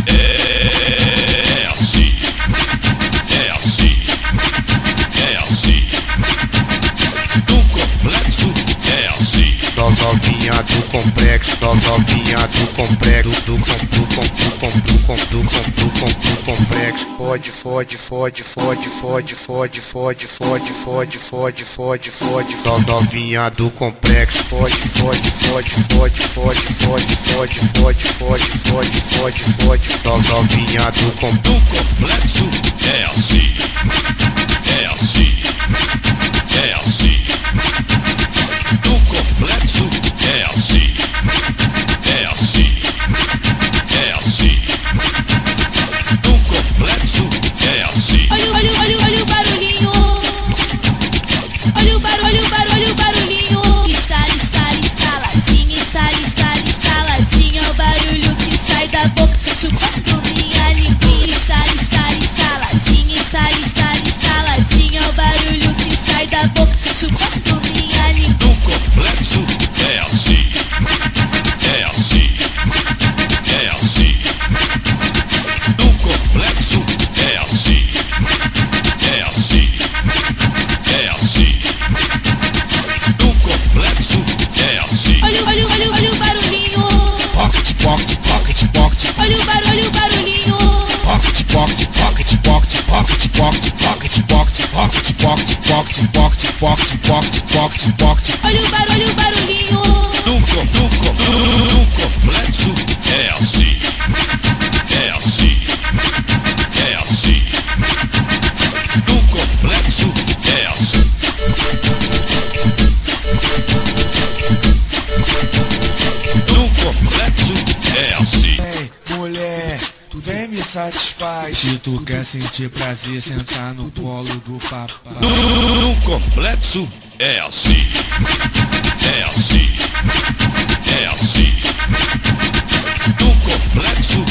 É assim, é assim, é assim. Do complexo é assim. Novinha do complexo, novinha do complexo, do complexo. Fode, fode, fode, fode, fode, fode, fode, fode, fode, fode, fode, fode. Novinha do complexo. Fode, fode, fode, fode, fode, fode, fode, fode, fode, fode, fode, fode. Novinha do complexo é assim, é assim, é assim. Do complexo é assim, é assim, é assim. Do complexo é assim. Olha o barulhinho. Olha o barulhinho. Estaladinho, estaladinho. É o barulho que sai da boca, chupando minha linguinha. Estaladinho, estaladinho. É o barulho que sai da boca, chupando minha linguinha. Do complexo é assim, é assim, é assim. Do complexo é assim, é assim, é assim. Do complexo é assim. Olha o barulhinho. pocket, pocket, pocket, pocket. Olha o barulhinho. Pocket, pocket, pocket, pocket, pocket, pocket, pocket, pocket, pocket, pocket, pocket, pocket, pocket, pocket, pocket, pocket. Olha o barulhinho. Do complexo é assim, é assim, é assim. Do complexo é assim. Do complexo é assim. Ei, mulher, tu vem me satisfaz. Se tu quer sentir prazer, sentar no colo do papai. Do complexo é assim, é assim, é assim. Do complexo